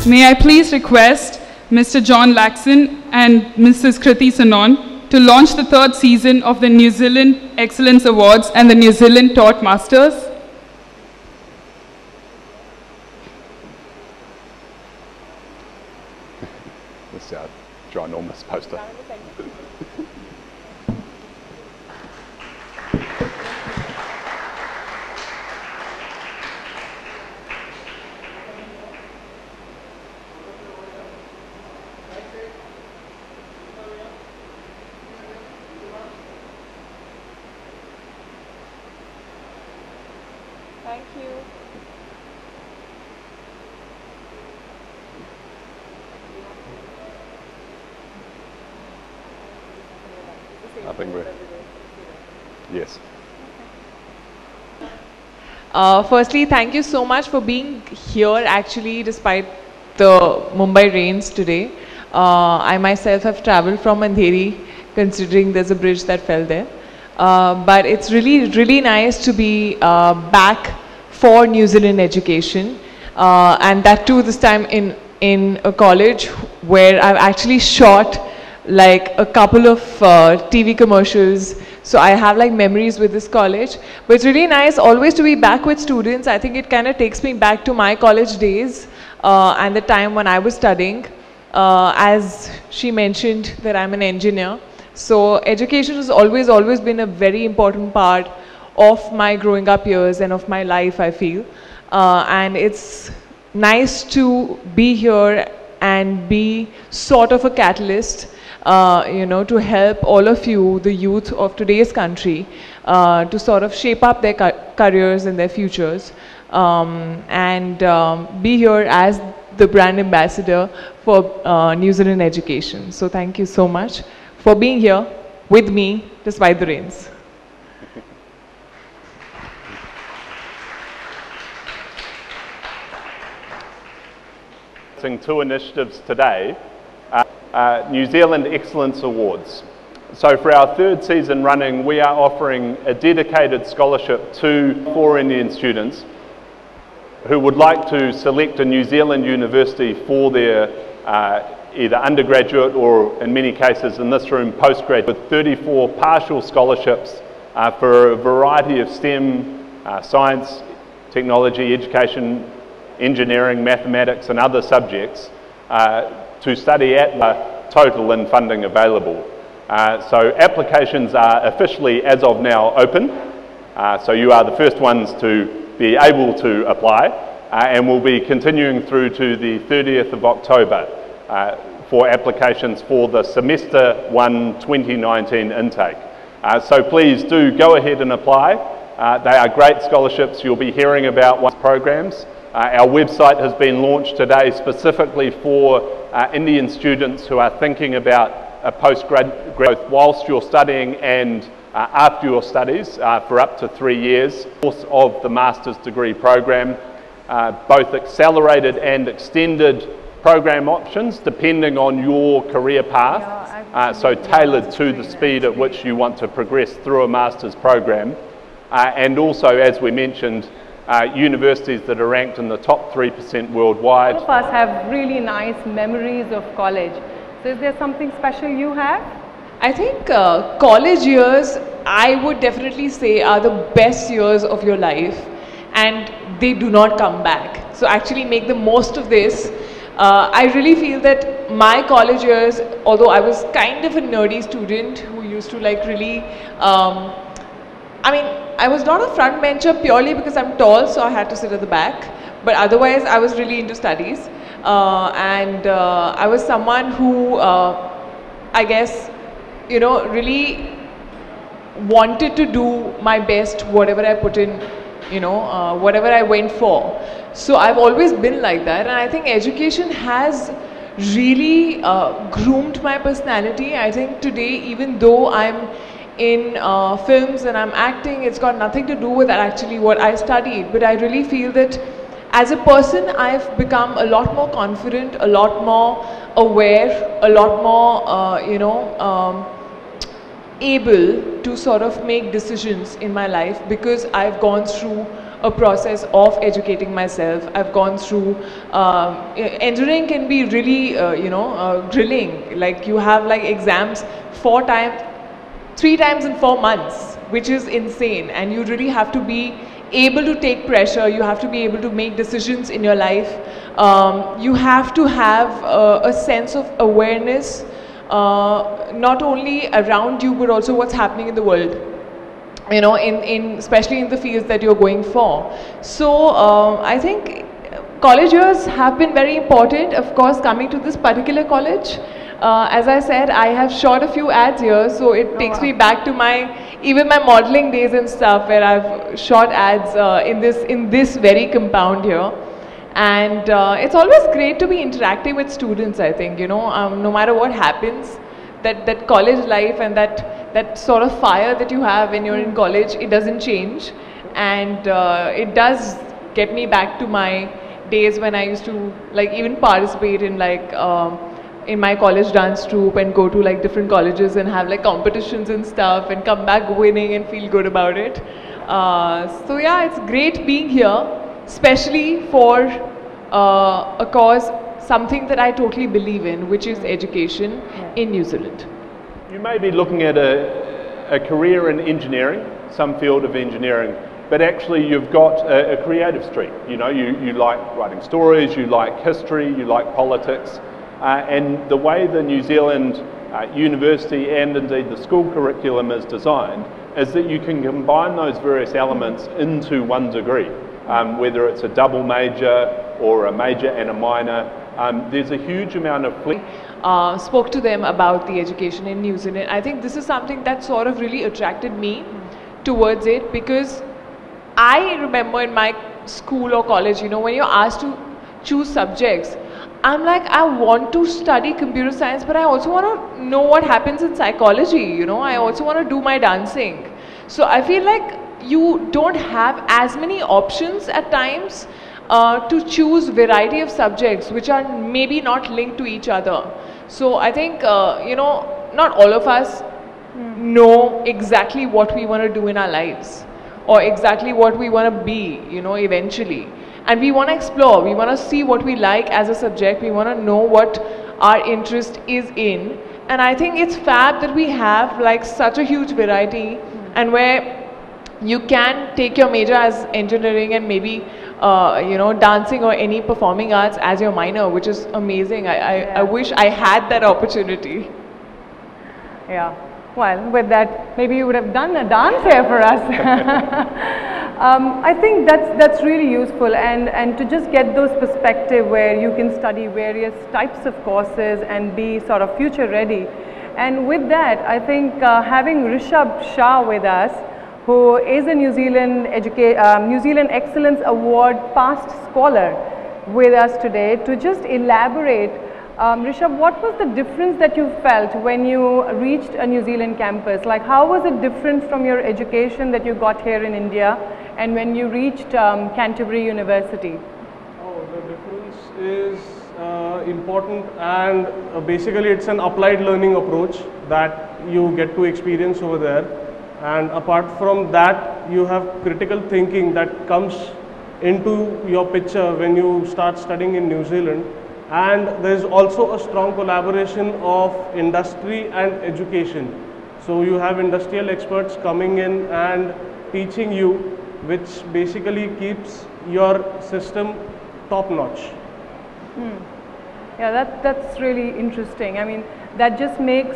May I please request Mr. John Laxon and Mrs. Kriti Sanon to launch the third season of the New Zealand Excellence Awards and the New Zealand Taught Masters. This is our ginormous poster. Thank you. I think we're, yes. Firstly, thank you so much for being here actually despite the Mumbai rains today. I myself have travelled from Andheri considering there's a bridge that fell there. But it's really nice to be back for New Zealand education, and that too this time in a college where I've actually shot like a couple of TV commercials. So I have like memories with this college. But it's really nice always to be back with students. I think it kind of takes me back to my college days and the time when I was studying. As she mentioned that I'm an engineer. So education has always been a very important part of my growing up years and of my life, I feel. And it's nice to be here and be sort of a catalyst, you know, to help all of you, the youth of today's country, to sort of shape up their careers and their futures, and be here as the brand ambassador for New Zealand education. So thank you so much for being here with me despite the rains. Two initiatives today, New Zealand Excellence Awards. So for our third season running, we are offering a dedicated scholarship to 4 Indian students who would like to select a New Zealand university for their either undergraduate or, in many cases in this room, postgraduate, with 34 partial scholarships for a variety of STEM, science, technology, education, engineering, mathematics and other subjects to study at the total and funding available. So applications are officially, as of now, open. So you are the first ones to be able to apply, and we'll be continuing through to the 30th of October for applications for the Semester 1 2019 intake. So please do go ahead and apply. They are great scholarships. You'll be hearing about what programs. Our website has been launched today specifically for Indian students who are thinking about a postgrad growth whilst you're studying and after your studies for up to 3 years. Course of the master's degree program, both accelerated and extended program options depending on your career path, so tailored to the speed at which you want to progress through a master's program, and also, as we mentioned, universities that are ranked in the top 3% worldwide. All of us have really nice memories of college. So is there something special you have? I think college years, I would definitely say, are the best years of your life, and they do not come back. So actually make the most of this. I really feel that my college years, although I was kind of a nerdy student who used to like really, I mean, I was not a front bencher purely because I'm tall, so I had to sit at the back. But otherwise, I was really into studies. And I was someone who, I guess, you know, really wanted to do my best, whatever I put in, you know, whatever I went for. So I've always been like that. And I think education has really groomed my personality. I think today, even though I'm in films and I'm acting, it's got nothing to do with actually what I studied. But I really feel that as a person, I've become a lot more confident, a lot more aware, a lot more, you know, able to sort of make decisions in my life because I've gone through a process of educating myself. I've gone through, engineering can be really, grilling. Like you have like exams 3 times in 4 months, which is insane. And you really have to be able to take pressure. You have to be able to make decisions in your life. You have to have a sense of awareness, not only around you, but also what's happening in the world. You know, especially in the fields that you're going for. So I think college years have been very important. Of course, coming to this particular college, as I said, I have shot a few ads here, so it takes me back to even my modeling days and stuff, where I've shot ads in this very compound here. And it's always great to be interacting with students, I think, you know, no matter what happens, that college life and that sort of fire that you have when you're in college, it doesn't change. And it does get me back to my days when I used to like even participate in like in my college dance troupe and go to like different colleges and have like competitions and stuff and come back winning and feel good about it. So yeah, it's great being here, especially for a cause, something that I totally believe in, which is education in New Zealand. You may be looking at a career in engineering, some field of engineering, but actually you've got a creative streak. You know, you like writing stories, you like history, you like politics, and the way the New Zealand university and indeed the school curriculum is designed is that you can combine those various elements into one degree, whether it's a double major or a major and a minor. There's a huge amount of spoke to them about the education in New Zealand. I think this is something that sort of really attracted me towards it, because I remember in my school or college, you know, when you're asked to choose subjects, I'm like, I want to study computer science, but I also want to know what happens in psychology, you know, I also want to do my dancing. So I feel like you don't have as many options at times to choose variety of subjects which are maybe not linked to each other. So I think, you know, not all of us know exactly what we want to do in our lives or exactly what we want to be, you know, eventually. And we want to explore, we want to see what we like as a subject, we want to know what our interest is in. And I think it's fab that we have like such a huge variety, and where you can take your major as engineering and maybe you know, dancing or any performing arts as your minor, which is amazing. I wish I had that opportunity. Yeah, well, with that, maybe you would have done a dance here for us. I think that's really useful, and to just get those perspective where you can study various types of courses and be sort of future ready. And with that, I think having Rishabh Shah with us, who is a New Zealand Excellence Award past scholar with us today, to just elaborate. Rishabh, what was the difference that you felt when you reached a New Zealand campus? Like, how was it different from your education that you got here in India and when you reached Canterbury University? Oh, the difference is important, and basically it's an applied learning approach that you get to experience over there. And apart from that, you have critical thinking that comes into your picture when you start studying in New Zealand. And there is also a strong collaboration of industry and education. So you have industrial experts coming in and teaching you, which basically keeps your system top notch. Yeah, that's really interesting. I mean, that just makes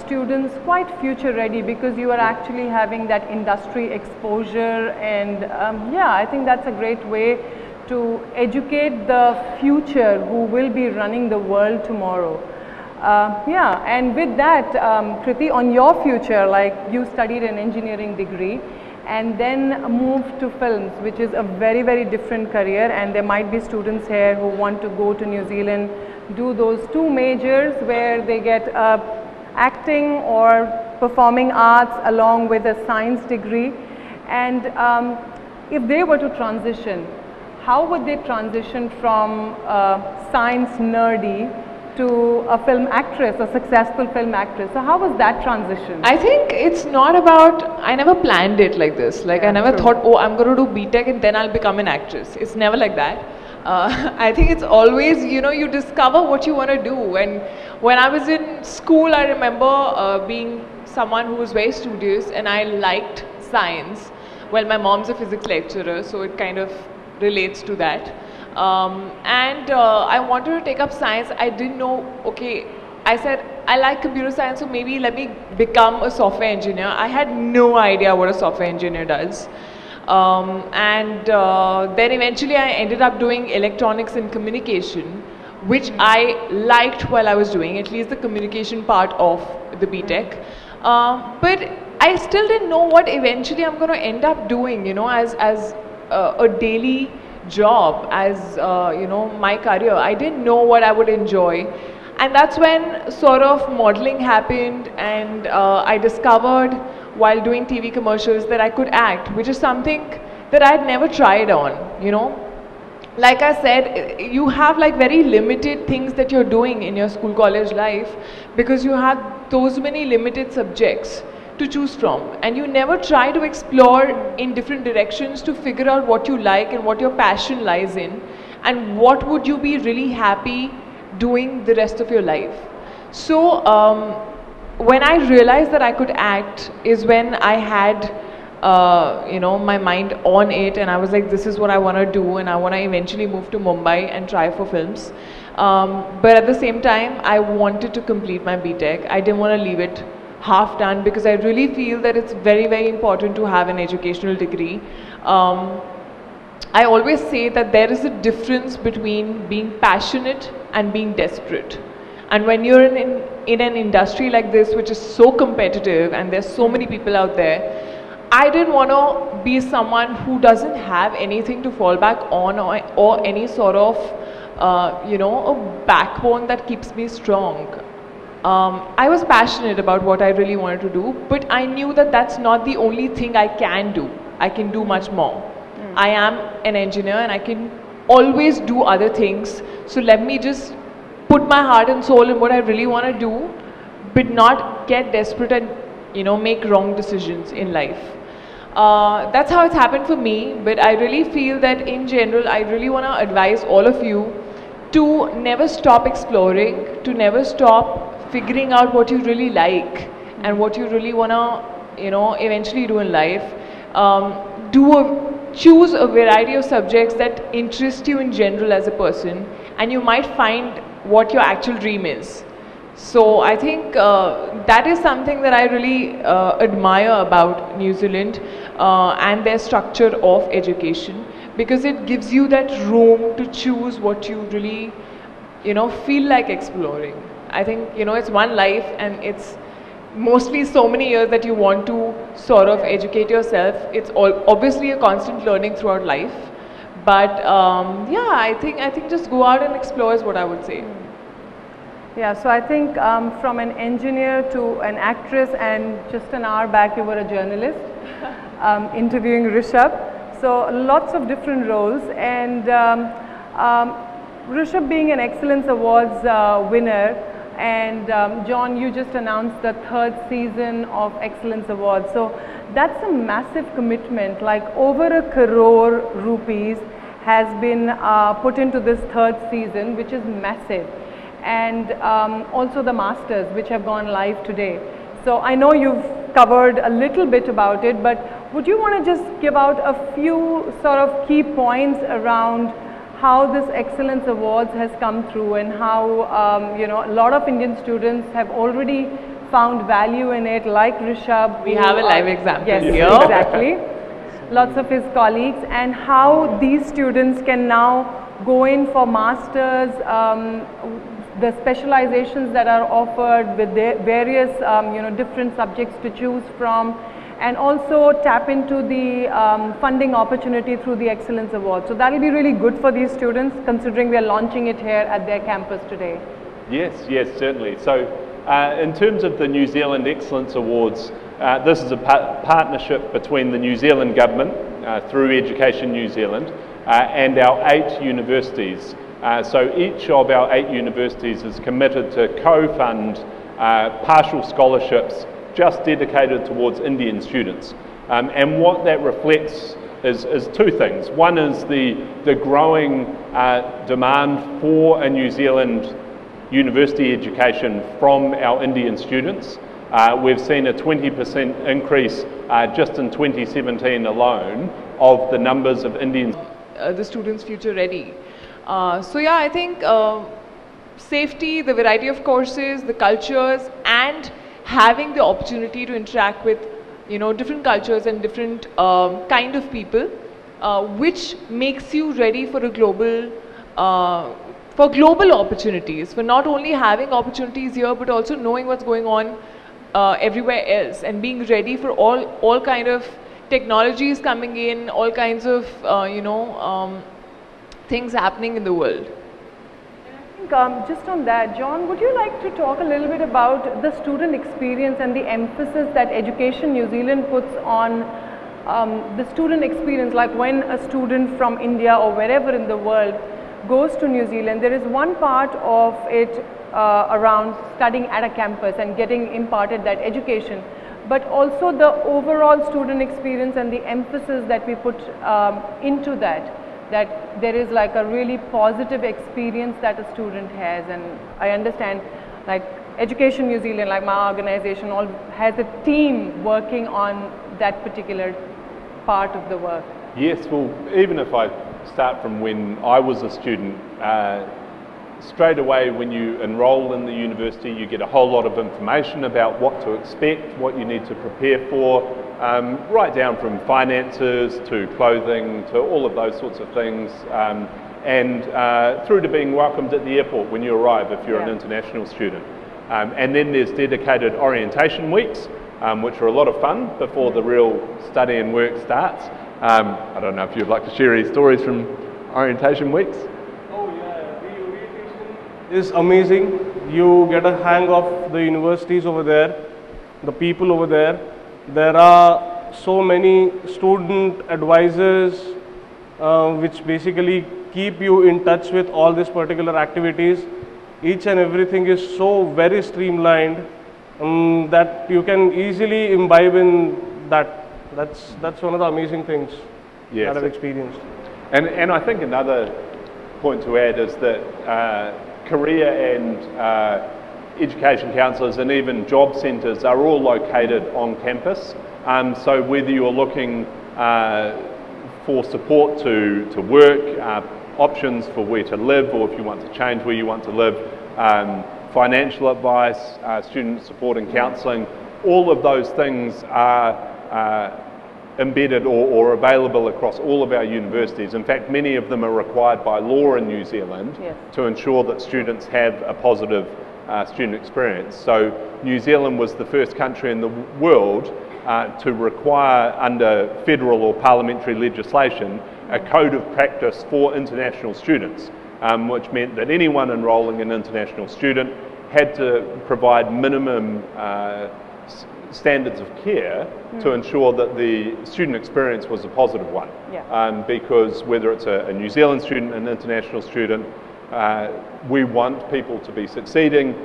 students quite future ready, because you are actually having that industry exposure, and yeah, I think that's a great way to educate the future who will be running the world tomorrow. Yeah, and with that, Kriti, on your future, like you studied an engineering degree and then moved to films, which is a very, very different career, and there might be students here who want to go to New Zealand, do those 2 majors where they get acting or performing arts along with a science degree. And if they were to transition, how would they transition from science nerdy to a film actress, a successful film actress. So how was that transition? I think it's not about, I never planned it like this. Like, Yeah, I never true. thought, oh, I'm going to do BTech and then I'll become an actress. It's never like that. I think it's always, you know, you discover what you want to do. And when I was in school, I remember being someone who was very studious and I liked science. Well, my mom's a physics lecturer, so it kind of relates to that. I wanted to take up science. I didn't know, okay, I said, I like computer science, so maybe let me become a software engineer. I had no idea what a software engineer does. Then eventually I ended up doing electronics and communication, which I liked while I was doing, at least the communication part of the BTech. But I still didn't know what eventually I'm going to end up doing, you know, as a daily job, as you know, my career. I didn't know what I would enjoy. And that's when sort of modeling happened, and I discovered while doing TV commercials that I could act, which is something that I'd never tried on, you know. Like I said, you have like very limited things that you're doing in your school college life because you have those many limited subjects to choose from, and you never try to explore in different directions to figure out what you like and what your passion lies in and what would you be really happy doing the rest of your life. So when I realized that I could act is when I had you know, my mind on it, and I was like, this is what I want to do, and I want to eventually move to Mumbai and try for films. But at the same time, I wanted to complete my BTech. I didn't want to leave it half done because I really feel that it's very, very important to have an educational degree. I always say that there is a difference between being passionate and being desperate. And when you're in an industry like this, which is so competitive and there's so many people out there, I didn't want to be someone who doesn't have anything to fall back on or any sort of, you know, a backbone that keeps me strong. I was passionate about what I really wanted to do, but I knew that that's not the only thing I can do. I can do much more. I am an engineer and I can always do other things. So let me just put my heart and soul in what I really want to do, but not get desperate and, you know, make wrong decisions in life. That's how it's happened for me, but I really feel that in general, I really want to advise all of you to never stop exploring, to never stop figuring out what you really like and what you really want to, you know, eventually do in life. Choose a variety of subjects that interest you in general as a person, and you might find what your actual dream is. So I think that is something that I really admire about New Zealand and their structure of education, because it gives you that room to choose what you really, you know, feel like exploring. I think, you know, it's one life and it's mostly so many years that you want to sort of educate yourself. It's obviously a constant learning throughout life, but yeah, I think just go out and explore is what I would say. Yeah, so I think from an engineer to an actress, and just an hour back you were a journalist interviewing Rishabh. So lots of different roles, and Rishabh being an Excellence Awards winner, and John, you just announced the 3rd season of Excellence Awards. So that's a massive commitment, like over 1 crore rupees has been put into this 3rd season, which is massive. And also the Masters, which have gone live today. So I know you've covered a little bit about it, but would you want to just give out a few sort of key points around how this Excellence Awards has come through, and how you know, a lot of Indian students have already found value in it, like Rishabh. We have a live example here. Yes, exactly. Lots of his colleagues, and how these students can now go in for masters, the specializations that are offered with the various you know, different subjects to choose from, and also tap into the funding opportunity through the Excellence Award. So that will be really good for these students, considering we are launching it here at their campus today. Yes, certainly. So in terms of the New Zealand Excellence Awards, this is a partnership between the New Zealand government through Education New Zealand and our 8 universities So each of our 8 universities is committed to co-fund partial scholarships just dedicated towards Indian students. And what that reflects is 2 things. One is the growing demand for a New Zealand university education from our Indian students. We've seen a 20% increase just in 2017 alone of the numbers of Indian the students future ready. So yeah, I think safety, the variety of courses, the cultures, and having the opportunity to interact with different cultures and different kind of people, which makes you ready for a global opportunities, for not only having opportunities here but also knowing what's going on everywhere else, and being ready for all kind of technologies coming in, all kinds of things happening in the world. Just on that, John, would you like to talk a little bit about the student experience and the emphasis that Education New Zealand puts on the student experience? Like when a student from India or wherever in the world goes to New Zealand, there is one part of it around studying at a campus and getting imparted that education, but also the overall student experience and the emphasis that we put into that there is like a really positive experience that a student has. And I understand like Education New Zealand, like my organization, all has a team working on that particular part of the work. Yes, well, even if I start from when I was a student, straight away when you enroll in the university you get a whole lot of information about what to expect, what you need to prepare for, right down from finances to clothing to all of those sorts of things, and through to being welcomed at the airport when you arrive if you're an international student. And then there's dedicated orientation weeks, which are a lot of fun before the real study and work starts. I don't know if you'd like to share any stories from orientation weeks? Oh yeah, the orientation is amazing. You get a hang of the universities over there, the people over there. There are so many student advisors which basically keep you in touch with all these particular activities. Each and everything is so very streamlined that you can easily imbibe in that. That's one of the amazing things that I've experienced. And I think another point to add is that career and education counsellors and even job centres are all located on campus. So whether you're looking for support to work, options for where to live, or if you want to change where you want to live, financial advice, student support and counselling, all of those things are embedded or available across all of our universities. In fact, many of them are required by law in New Zealand to ensure that students have a positive student experience. So New Zealand was the first country in the world to require under federal or parliamentary legislation a code of practice for international students, which meant that anyone enrolling an international student had to provide minimum standards of care to ensure that the student experience was a positive one. Because whether it's a New Zealand student, an international student, we want people to be succeeding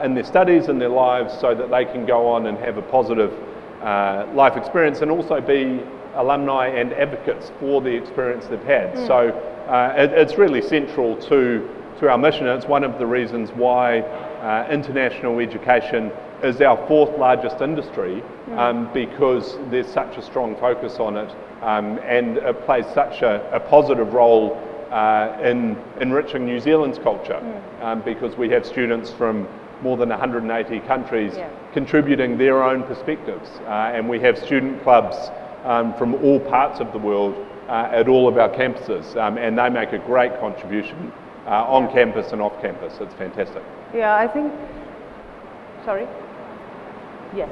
in their studies and their lives so that they can go on and have a positive life experience and also be alumni and advocates for the experience they've had. So it's really central to our mission. It's one of the reasons why international education is our 4th largest industry, because there's such a strong focus on it, and it plays such a positive role in enriching New Zealand's culture, because we have students from more than 180 countries contributing their own perspectives, and we have student clubs from all parts of the world at all of our campuses, and they make a great contribution on campus and off campus. It's fantastic. Yeah, I think, sorry? Yes.